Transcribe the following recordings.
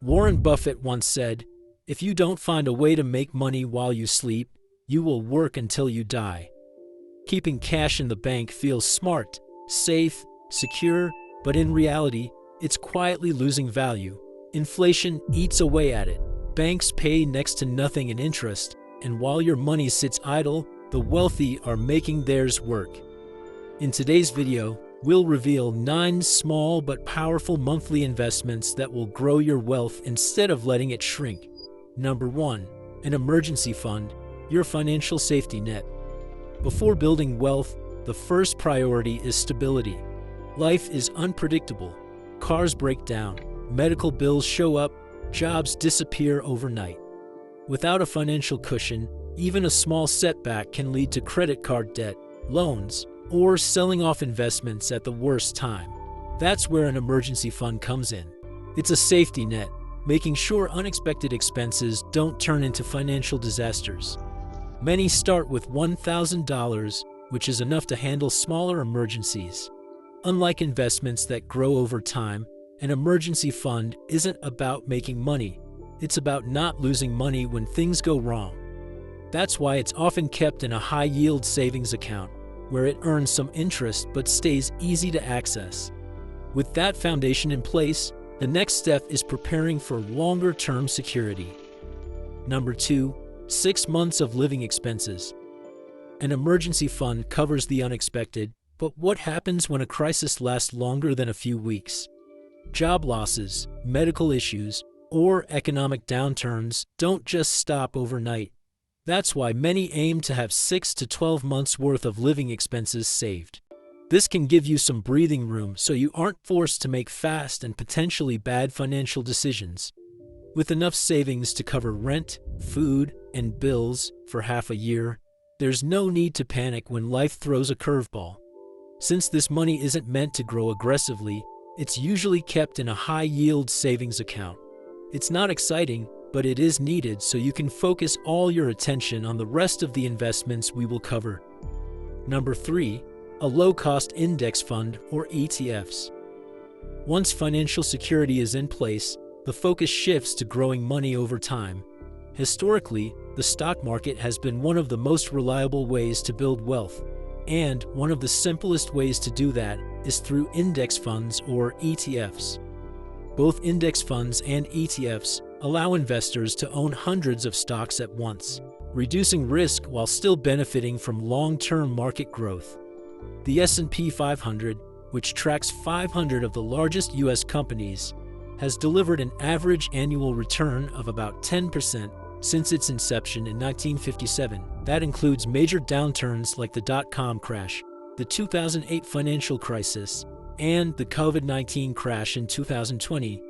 Warren Buffett once said, "If you don't find a way to make money while you sleep, you will work until you die." Keeping cash in the bank feels smart, safe, secure, but in reality, it's quietly losing value. Inflation eats away at it. Banks pay next to nothing in interest, and while your money sits idle, the wealthy are making theirs work. In today's video, we'll reveal 9 small but powerful monthly investments that will grow your wealth instead of letting it shrink. Number 1. An emergency fund, your financial safety net. Before building wealth, the first priority is stability. Life is unpredictable. Cars break down, medical bills show up, jobs disappear overnight. Without a financial cushion, even a small setback can lead to credit card debt, loans, or selling off investments at the worst time. That's where an emergency fund comes in. It's a safety net, making sure unexpected expenses don't turn into financial disasters. Many start with $1,000, which is enough to handle smaller emergencies. Unlike investments that grow over time, an emergency fund isn't about making money. It's about not losing money when things go wrong. That's why it's often kept in a high-yield savings account, where it earns some interest but stays easy to access. With that foundation in place, the next step is preparing for longer-term security. Number 2. 6 months of living expenses. An emergency fund covers the unexpected, but what happens when a crisis lasts longer than a few weeks? Job losses, medical issues, or economic downturns don't just stop overnight. That's why many aim to have 6 to 12 months worth of living expenses saved. This can give you some breathing room so you aren't forced to make fast and potentially bad financial decisions. With enough savings to cover rent, food, and bills for half a year, there's no need to panic when life throws a curveball. Since this money isn't meant to grow aggressively, it's usually kept in a high-yield savings account. It's not exciting, but it is needed so you can focus all your attention on the rest of the investments we will cover. Number 3. A low-cost index fund, or ETFs. Once financial security is in place, the focus shifts to growing money over time. Historically, the stock market has been one of the most reliable ways to build wealth, and one of the simplest ways to do that is through index funds, or ETFs. Both index funds and ETFs allow investors to own hundreds of stocks at once, reducing risk while still benefiting from long-term market growth. The S&P 500, which tracks 500 of the largest U.S. companies, has delivered an average annual return of about 10% since its inception in 1957. That includes major downturns like the dot-com crash, the 2008 financial crisis, and the COVID-19 crash in 2020.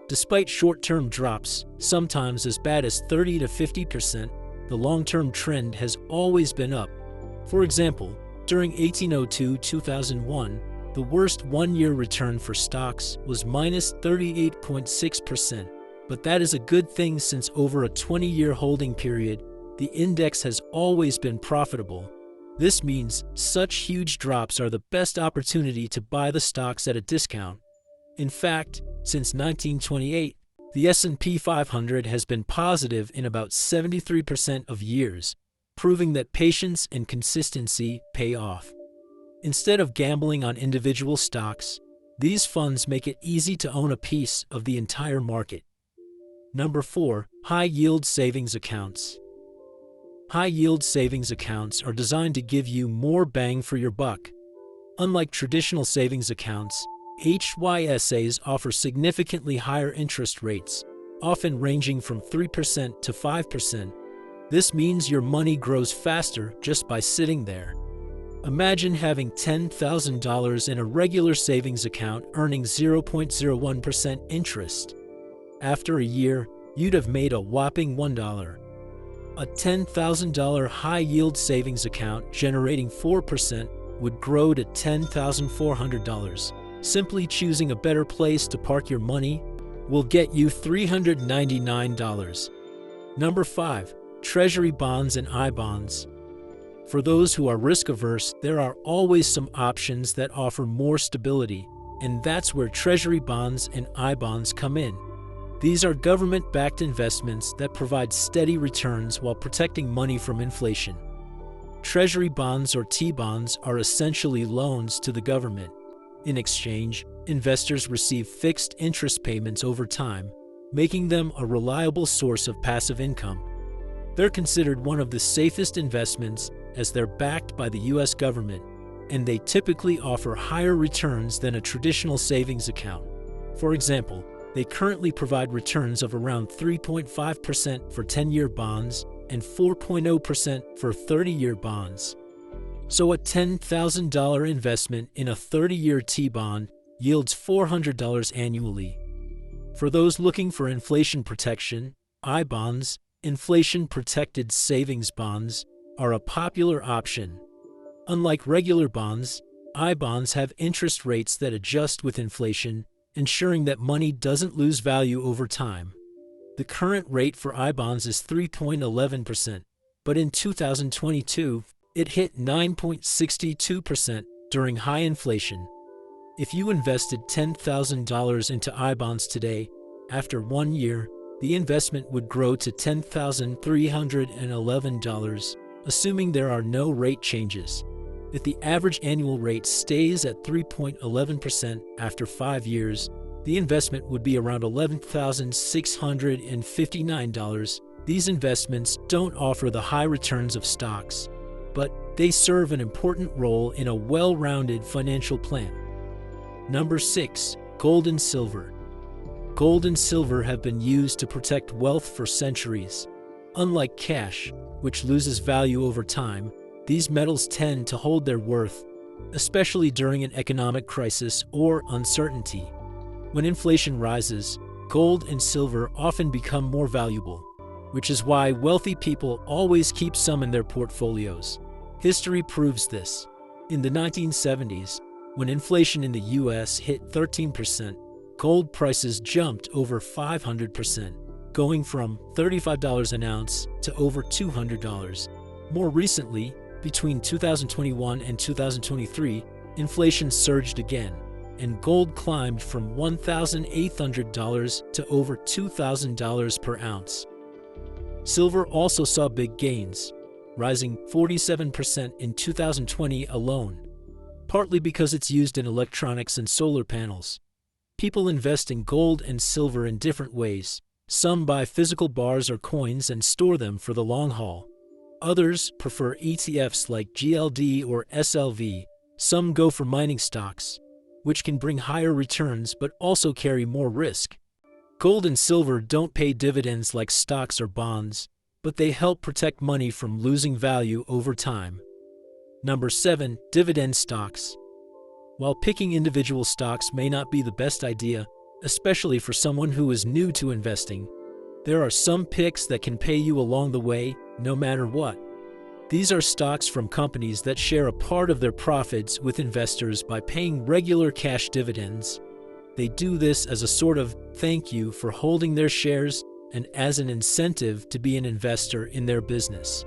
Despite short-term drops, sometimes as bad as 30 to 50%, the long-term trend has always been up. For example, during 1802-2001, the worst one-year return for stocks was minus 38.6%. But that is a good thing since over a 20-year holding period, the index has always been profitable. This means such huge drops are the best opportunity to buy the stocks at a discount. In fact, since 1928, the S&P 500 has been positive in about 73% of years, proving that patience and consistency pay off. Instead of gambling on individual stocks, these funds make it easy to own a piece of the entire market. Number 4. High-yield savings accounts. High-yield savings accounts are designed to give you more bang for your buck. Unlike traditional savings accounts, HYSAs offer significantly higher interest rates, often ranging from 3% to 5%. This means your money grows faster just by sitting there. Imagine having $10,000 in a regular savings account earning 0.01% interest. After a year, you'd have made a whopping $1. A $10,000 high-yield savings account generating 4% would grow to $10,400. Simply choosing a better place to park your money will get you $399. Number 5. Treasury bonds and I-bonds. For those who are risk-averse, there are always some options that offer more stability, and that's where Treasury bonds and I-bonds come in. These are government-backed investments that provide steady returns while protecting money from inflation. Treasury bonds or T-bonds are essentially loans to the government. In exchange, investors receive fixed interest payments over time, making them a reliable source of passive income. They're considered one of the safest investments as they're backed by the U.S. government, and they typically offer higher returns than a traditional savings account. For example, they currently provide returns of around 3.5% for 10-year bonds and 4.0% for 30-year bonds. So a $10,000 investment in a 30-year T-bond yields $400 annually. For those looking for inflation protection, I-bonds, inflation-protected savings bonds, are a popular option. Unlike regular bonds, I-bonds have interest rates that adjust with inflation, ensuring that money doesn't lose value over time. The current rate for I-bonds is 3.11%, but in 2022, it hit 9.62% during high inflation. If you invested $10,000 into I-bonds today, after 1 year, the investment would grow to $10,311, assuming there are no rate changes. If the average annual rate stays at 3.11% after 5 years, the investment would be around $11,659. These investments don't offer the high returns of stocks, but they serve an important role in a well-rounded financial plan. Number 6. Gold and silver. Gold and silver have been used to protect wealth for centuries. Unlike cash, which loses value over time, these metals tend to hold their worth, especially during an economic crisis or uncertainty. When inflation rises, gold and silver often become more valuable, which is why wealthy people always keep some in their portfolios. History proves this. In the 1970s, when inflation in the U.S. hit 13%, gold prices jumped over 500%, going from $35 an ounce to over $200. More recently, between 2021 and 2023, inflation surged again, and gold climbed from $1,800 to over $2,000 per ounce. Silver also saw big gains, rising 47% in 2020 alone, partly because it's used in electronics and solar panels. People invest in gold and silver in different ways. Some buy physical bars or coins and store them for the long haul. Others prefer ETFs like GLD or SLV. Some go for mining stocks, which can bring higher returns but also carry more risk. Gold and silver don't pay dividends like stocks or bonds, but they help protect money from losing value over time. Number 7. Dividend stocks. While picking individual stocks may not be the best idea, especially for someone who is new to investing, there are some picks that can pay you along the way, no matter what. These are stocks from companies that share a part of their profits with investors by paying regular cash dividends. They do this as a sort of thank you for holding their shares and as an incentive to be an investor in their business.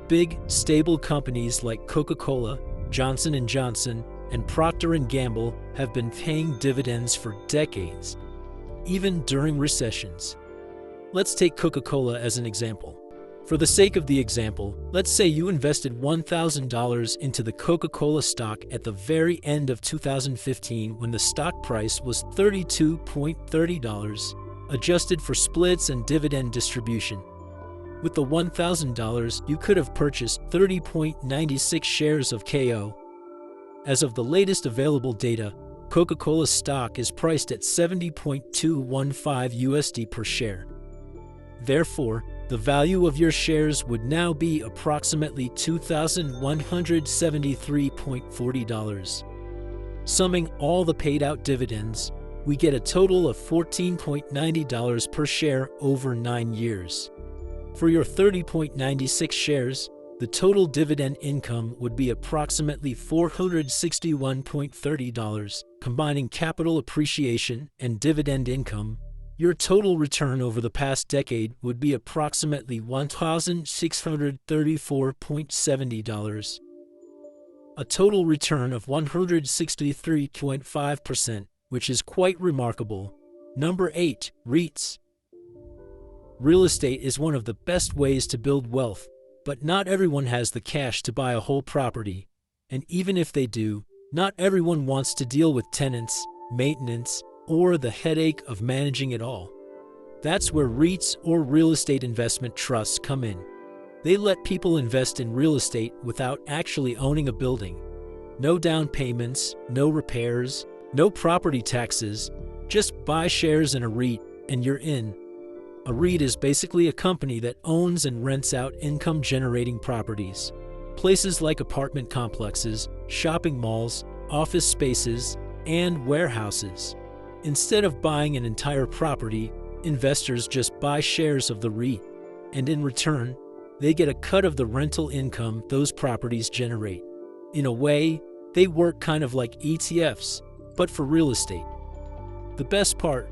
Big, stable companies like Coca-Cola, Johnson & Johnson, and Procter & Gamble have been paying dividends for decades, even during recessions. Let's take Coca-Cola as an example. For the sake of the example, let's say you invested $1,000 into the Coca-Cola stock at the very end of 2015 when the stock price was $32.30, adjusted for splits and dividend distribution. With the $1,000, you could have purchased 30.96 shares of KO. As of the latest available data, Coca-Cola stock is priced at $70.215 USD per share. Therefore, the value of your shares would now be approximately $2,173.40. Summing all the paid-out dividends, we get a total of $14.90 per share over 9 years. For your 30.96 shares, the total dividend income would be approximately $461.30. Combining capital appreciation and dividend income, your total return over the past decade would be approximately $1,634.70. A total return of 163.5%, which is quite remarkable. Number 8. REITs. Real estate is one of the best ways to build wealth, but not everyone has the cash to buy a whole property. And even if they do, not everyone wants to deal with tenants, maintenance, or the headache of managing it all. That's where REITs or real estate investment trusts come in. They let people invest in real estate without actually owning a building. No down payments, no repairs, no property taxes. Just buy shares in a REIT and you're in. A REIT is basically a company that owns and rents out income-generating properties. Places like apartment complexes, shopping malls, office spaces, and warehouses. Instead of buying an entire property, investors just buy shares of the REIT, and in return, they get a cut of the rental income those properties generate. In a way, they work kind of like ETFs, but for real estate. The best part,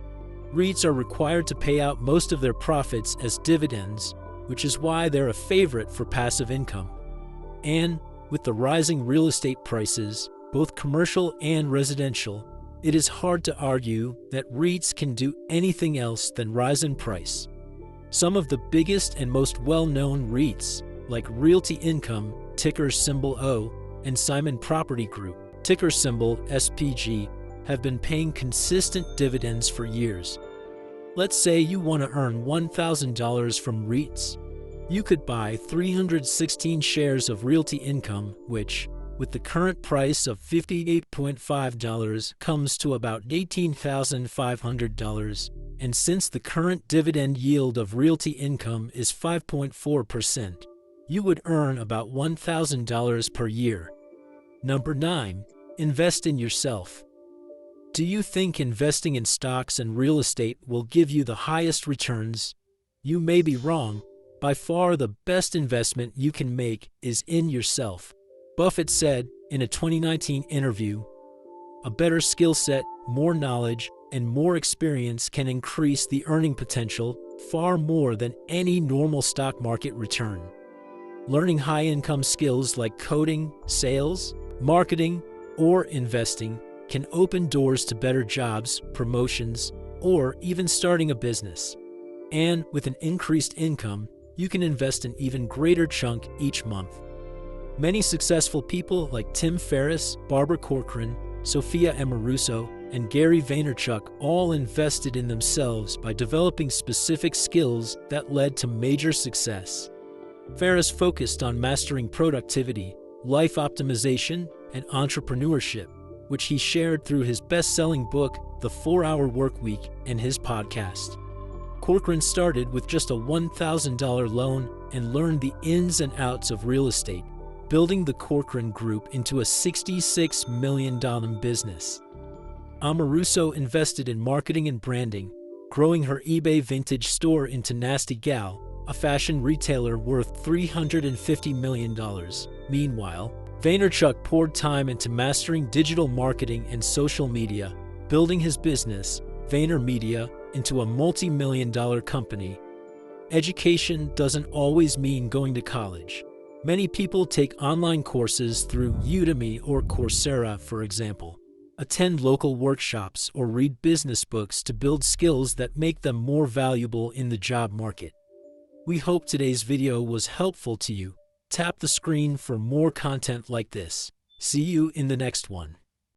REITs are required to pay out most of their profits as dividends, which is why they're a favorite for passive income. And with the rising real estate prices, both commercial and residential, it is hard to argue that REITs can do anything else than rise in price. Some of the biggest and most well-known REITs, like Realty Income, ticker symbol O, and Simon Property Group, ticker symbol SPG, have been paying consistent dividends for years. Let's say you want to earn $1,000 from REITs. You could buy 316 shares of Realty Income, which, with the current price of $58.5, comes to about $18,500. And since the current dividend yield of Realty Income is 5.4%, you would earn about $1,000 per year. Number 9. Invest in yourself. Do you think investing in stocks and real estate will give you the highest returns? You may be wrong. By far the best investment you can make is in yourself. Buffett said in a 2019 interview, "A better skill set, more knowledge, and more experience can increase the earning potential far more than any normal stock market return." Learning high-income skills like coding, sales, marketing, or investing can open doors to better jobs, promotions, or even starting a business. And with an increased income, you can invest an even greater chunk each month. Many successful people like Tim Ferriss, Barbara Corcoran, Sophia Amoruso, and Gary Vaynerchuk all invested in themselves by developing specific skills that led to major success. Ferriss focused on mastering productivity, life optimization, and entrepreneurship, which he shared through his best-selling book, The 4-Hour Workweek, and his podcast. Corcoran started with just a $1,000 loan and learned the ins and outs of real estate, building the Corcoran Group into a $66 million business. Amoruso invested in marketing and branding, growing her eBay vintage store into Nasty Gal, a fashion retailer worth $350 million. Meanwhile, Vaynerchuk poured time into mastering digital marketing and social media, building his business, VaynerMedia, into a multi-million-dollar company. Education doesn't always mean going to college. Many people take online courses through Udemy or Coursera, for example, attend local workshops, or read business books to build skills that make them more valuable in the job market. We hope today's video was helpful to you. Tap the screen for more content like this. See you in the next one.